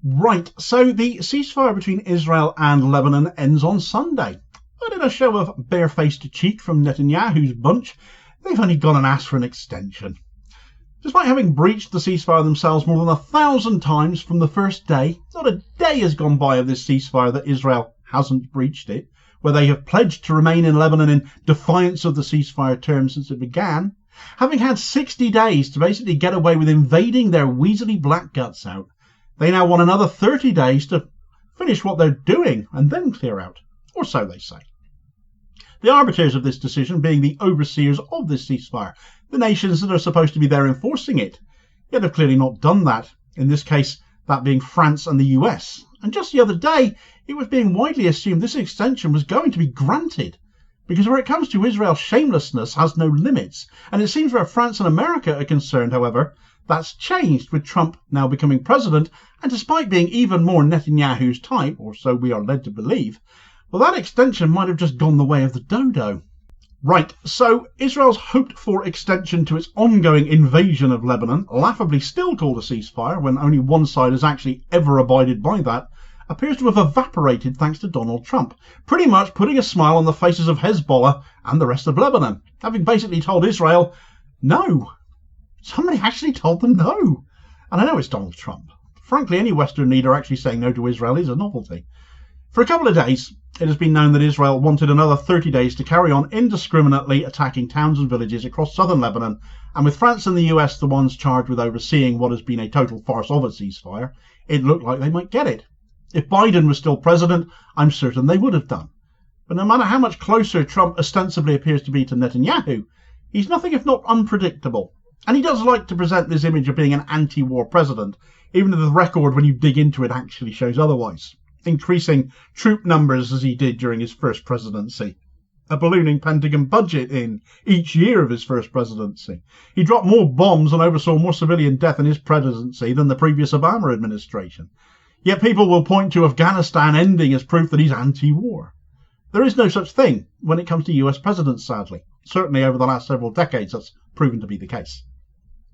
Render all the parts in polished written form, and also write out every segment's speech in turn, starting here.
Right, so the ceasefire between Israel and Lebanon ends on Sunday. But in a show of barefaced cheek from Netanyahu's bunch, they've only gone and asked for an extension. Despite having breached the ceasefire themselves more than 1,000 times from the first day, not a day has gone by of this ceasefire that Israel hasn't breached it, where they have pledged to remain in Lebanon in defiance of the ceasefire terms since it began, having had 60 days to basically get away with invading their weaselly black guts out. They now want another 30 days to finish what they're doing and then clear out, or so they say. The arbiters of this decision being the overseers of this ceasefire, the nations that are supposed to be there enforcing it, yet have clearly not done that, in this case that being France and the US. And just the other day, it was being widely assumed this extension was going to be granted, because where it comes to Israel's shamelessness has no limits, and it seems where France and America are concerned, however, that's changed with Trump now becoming president, and despite being even more Netanyahu's type, or so we are led to believe, well, that extension might have just gone the way of the dodo. Right, so Israel's hoped-for extension to its ongoing invasion of Lebanon, laughably still called a ceasefire when only one side has actually ever abided by that, appears to have evaporated thanks to Donald Trump, pretty much putting a smile on the faces of Hezbollah and the rest of Lebanon, having basically told Israel, no. Somebody actually told them no. And I know it's Donald Trump. Frankly, any Western leader actually saying no to Israel is a novelty. For a couple of days, it has been known that Israel wanted another 30 days to carry on indiscriminately attacking towns and villages across southern Lebanon, and with France and the US the ones charged with overseeing what has been a total farce of a ceasefire, it looked like they might get it. If Biden was still president, I'm certain they would have done. But no matter how much closer Trump ostensibly appears to be to Netanyahu, he's nothing if not unpredictable. And he does like to present this image of being an anti-war president, even if the record, when you dig into it, actually shows otherwise. Increasing troop numbers as he did during his first presidency. A ballooning Pentagon budget in each year of his first presidency. He dropped more bombs and oversaw more civilian death in his presidency than the previous Obama administration. Yet people will point to Afghanistan ending as proof that he's anti-war. There is no such thing when it comes to US presidents, sadly. Certainly over the last several decades that's proven to be the case.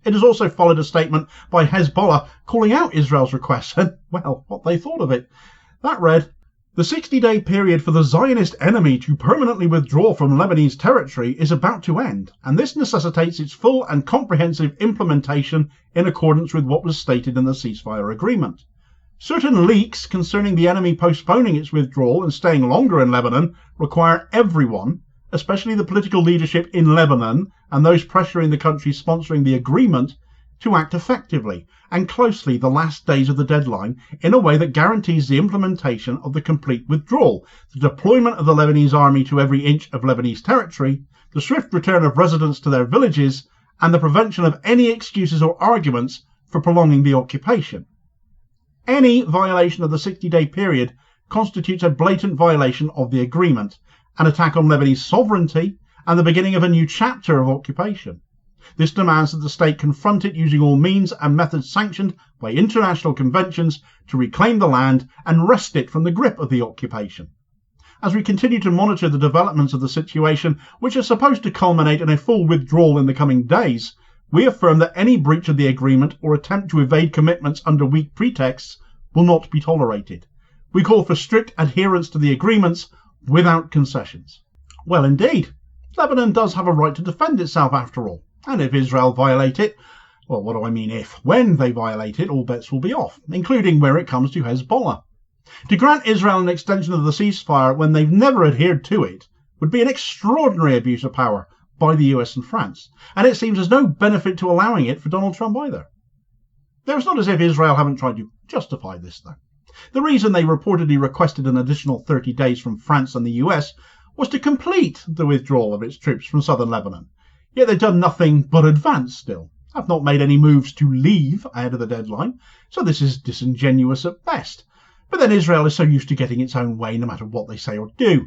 It has also followed a statement by Hezbollah calling out Israel's request and, well, what they thought of it. That read, "The 60-day period for the Zionist enemy to permanently withdraw from Lebanese territory is about to end, and this necessitates its full and comprehensive implementation in accordance with what was stated in the ceasefire agreement. Certain leaks concerning the enemy postponing its withdrawal and staying longer in Lebanon require everyone, especially the political leadership in Lebanon and those pressuring the countries sponsoring the agreement, to act effectively and closely the last days of the deadline in a way that guarantees the implementation of the complete withdrawal, the deployment of the Lebanese army to every inch of Lebanese territory, the swift return of residents to their villages, and the prevention of any excuses or arguments for prolonging the occupation. Any violation of the 60-day period constitutes a blatant violation of the agreement, an attack on Lebanese sovereignty, and the beginning of a new chapter of occupation. This demands that the state confront it using all means and methods sanctioned by international conventions to reclaim the land and wrest it from the grip of the occupation. As we continue to monitor the developments of the situation, which are supposed to culminate in a full withdrawal in the coming days, we affirm that any breach of the agreement or attempt to evade commitments under weak pretexts will not be tolerated. We call for strict adherence to the agreements without concessions." Well, indeed. Lebanon does have a right to defend itself after all. And if Israel violate it, well, what do I mean if? When they violate it, all bets will be off, including where it comes to Hezbollah. To grant Israel an extension of the ceasefire when they've never adhered to it would be an extraordinary abuse of power by the US and France, and it seems there's no benefit to allowing it for Donald Trump either. It's not as if Israel haven't tried to justify this, though. The reason they reportedly requested an additional 30 days from France and the US was to complete the withdrawal of its troops from southern Lebanon. Yet they've done nothing but advance still, have not made any moves to leave ahead of the deadline, so this is disingenuous at best. But then Israel is so used to getting its own way no matter what they say or do.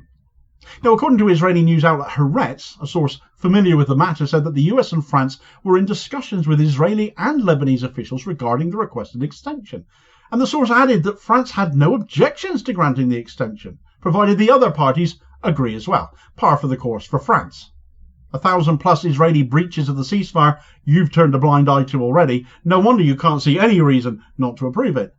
Now, according to Israeli news outlet Haaretz, a source familiar with the matter said that the US and France were in discussions with Israeli and Lebanese officials regarding the requested extension, and the source added that France had no objections to granting the extension, provided the other parties agree as well, par for the course for France. 1,000+ Israeli breaches of the ceasefire you've turned a blind eye to already. No wonder you can't see any reason not to approve it.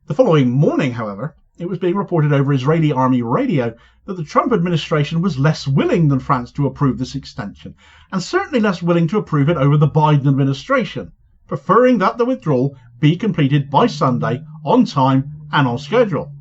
The following morning, however, it was being reported over Israeli army radio that the Trump administration was less willing than France to approve this extension, and certainly less willing to approve it over the Biden administration, preferring that the withdrawal be completed by Sunday, on time and on schedule.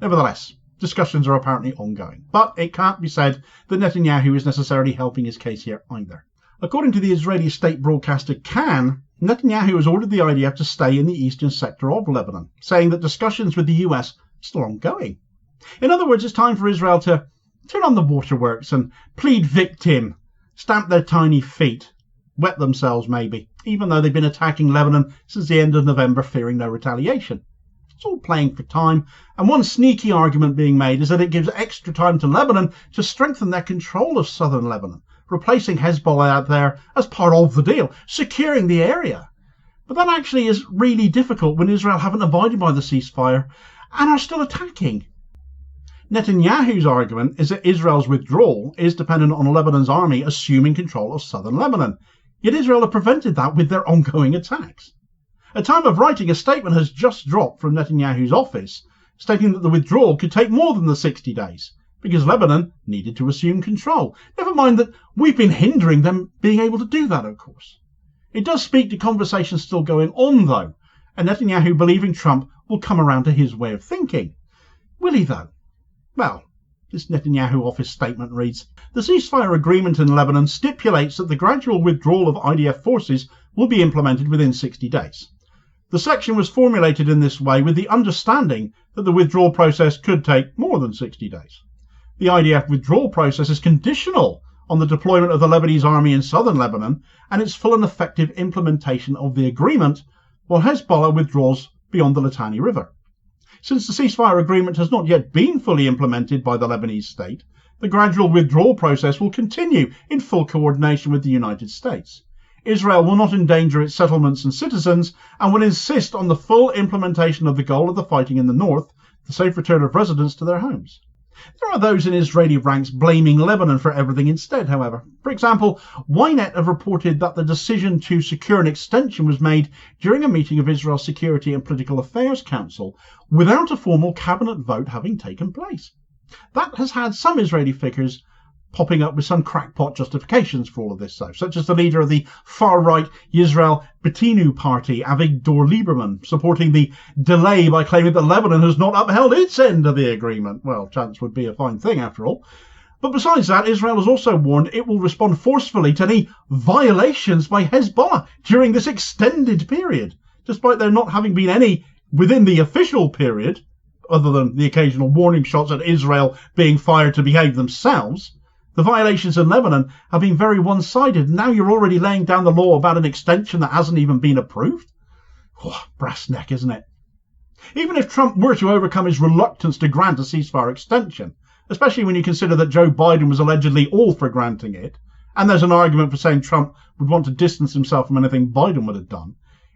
Nevertheless, discussions are apparently ongoing, but it can't be said that Netanyahu is necessarily helping his case here either. According to the Israeli state broadcaster Kan, Netanyahu has ordered the IDF to stay in the eastern sector of Lebanon, saying that discussions with the US are still ongoing. In other words, it's time for Israel to turn on the waterworks and plead victim, stamp their tiny feet, wet themselves maybe, even though they've been attacking Lebanon since the end of November, fearing no retaliation. It's all playing for time, and one sneaky argument being made is that it gives extra time to Lebanon to strengthen their control of southern Lebanon, replacing Hezbollah out there as part of the deal, securing the area. But that actually is really difficult when Israel haven't abided by the ceasefire and are still attacking. Netanyahu's argument is that Israel's withdrawal is dependent on Lebanon's army assuming control of southern Lebanon, yet Israel have prevented that with their ongoing attacks. At time of writing, a statement has just dropped from Netanyahu's office stating that the withdrawal could take more than the 60 days, because Lebanon needed to assume control. Never mind that we've been hindering them being able to do that, of course. It does speak to conversations still going on, though, and Netanyahu believing Trump will come around to his way of thinking. Will he, though? Well, this Netanyahu office statement reads, "The ceasefire agreement in Lebanon stipulates that the gradual withdrawal of IDF forces will be implemented within 60 days. The section was formulated in this way with the understanding that the withdrawal process could take more than 60 days. The IDF withdrawal process is conditional on the deployment of the Lebanese army in southern Lebanon and its full and effective implementation of the agreement, while Hezbollah withdraws beyond the Litani River. Since the ceasefire agreement has not yet been fully implemented by the Lebanese state, the gradual withdrawal process will continue in full coordination with the United States. Israel will not endanger its settlements and citizens and will insist on the full implementation of the goal of the fighting in the north, the safe return of residents to their homes." There are those in Israeli ranks blaming Lebanon for everything instead, however. For example, Ynet have reported that the decision to secure an extension was made during a meeting of Israel's Security and Political Affairs Council without a formal cabinet vote having taken place. That has had some Israeli figures popping up with some crackpot justifications for all of this, though, such as the leader of the far-right Yisrael Beitenu party, Avigdor Lieberman, supporting the delay by claiming that Lebanon has not upheld its end of the agreement. Well, chance would be a fine thing, after all. But besides that, Israel has also warned it will respond forcefully to any violations by Hezbollah during this extended period, despite there not having been any within the official period, other than the occasional warning shots at Israel being fired to behave themselves. The violations in Lebanon have been very one-sided. Now you're already laying down the law about an extension that hasn't even been approved? Oh, brass neck, isn't it? Even if Trump were to overcome his reluctance to grant a ceasefire extension, especially when you consider that Joe Biden was allegedly all for granting it, and there's an argument for saying Trump would want to distance himself from anything Biden would have done,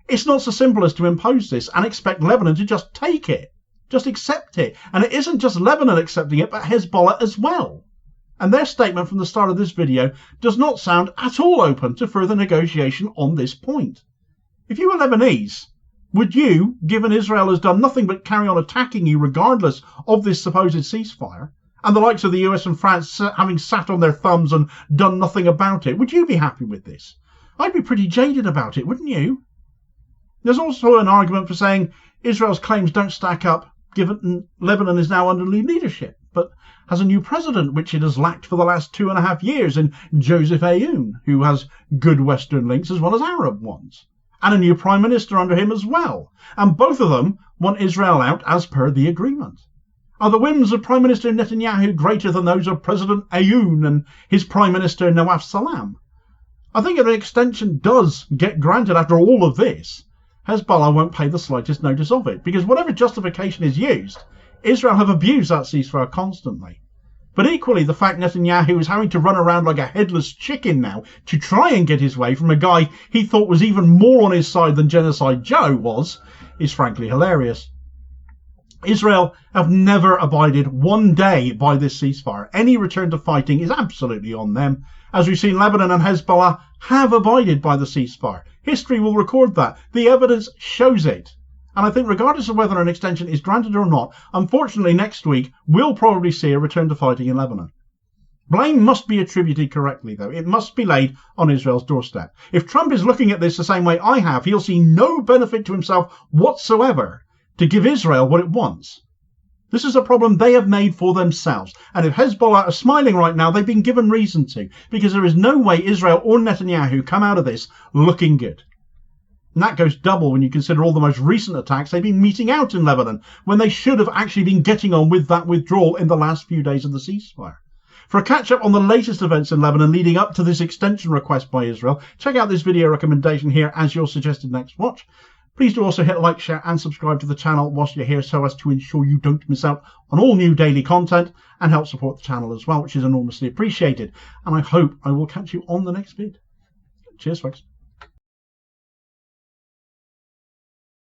it's not so simple as to impose this and expect Lebanon to just take it, just accept it. And it isn't just Lebanon accepting it, but Hezbollah as well. And their statement from the start of this video does not sound at all open to further negotiation on this point. If you were Lebanese, would you, given Israel has done nothing but carry on attacking you regardless of this supposed ceasefire, and the likes of the US and France having sat on their thumbs and done nothing about it, would you be happy with this? I'd be pretty jaded about it, wouldn't you? There's also an argument for saying Israel's claims don't stack up, given Lebanon is now under new leadership, but has a new president, which it has lacked for the last 2.5 years in Joseph Aoun, who has good Western links as well as Arab ones, and a new prime minister under him as well, and both of them want Israel out as per the agreement. Are the whims of Prime Minister Netanyahu greater than those of President Aoun and his Prime Minister Nawaf Salam? I think if an extension does get granted after all of this, Hezbollah won't pay the slightest notice of it, because whatever justification is used, Israel have abused that ceasefire constantly. But equally, the fact Netanyahu is having to run around like a headless chicken now to try and get his way from a guy he thought was even more on his side than Genocide Joe was, is frankly hilarious. Israel have never abided one day by this ceasefire. Any return to fighting is absolutely on them. As we've seen, Lebanon and Hezbollah have abided by the ceasefire. History will record that. The evidence shows it. And I think regardless of whether an extension is granted or not, unfortunately next week we'll probably see a return to fighting in Lebanon. Blame must be attributed correctly, though. It must be laid on Israel's doorstep. If Trump is looking at this the same way I have, he'll see no benefit to himself whatsoever to give Israel what it wants. This is a problem they have made for themselves. And if Hezbollah are smiling right now, they've been given reason to, because there is no way Israel or Netanyahu come out of this looking good. And that goes double when you consider all the most recent attacks they've been meting out in Lebanon, when they should have actually been getting on with that withdrawal in the last few days of the ceasefire. For a catch-up on the latest events in Lebanon leading up to this extension request by Israel, check out this video recommendation here as your suggested next watch. Please do also hit like, share and subscribe to the channel whilst you're here so as to ensure you don't miss out on all new daily content, and help support the channel as well, which is enormously appreciated. And I hope I will catch you on the next vid. Cheers, folks.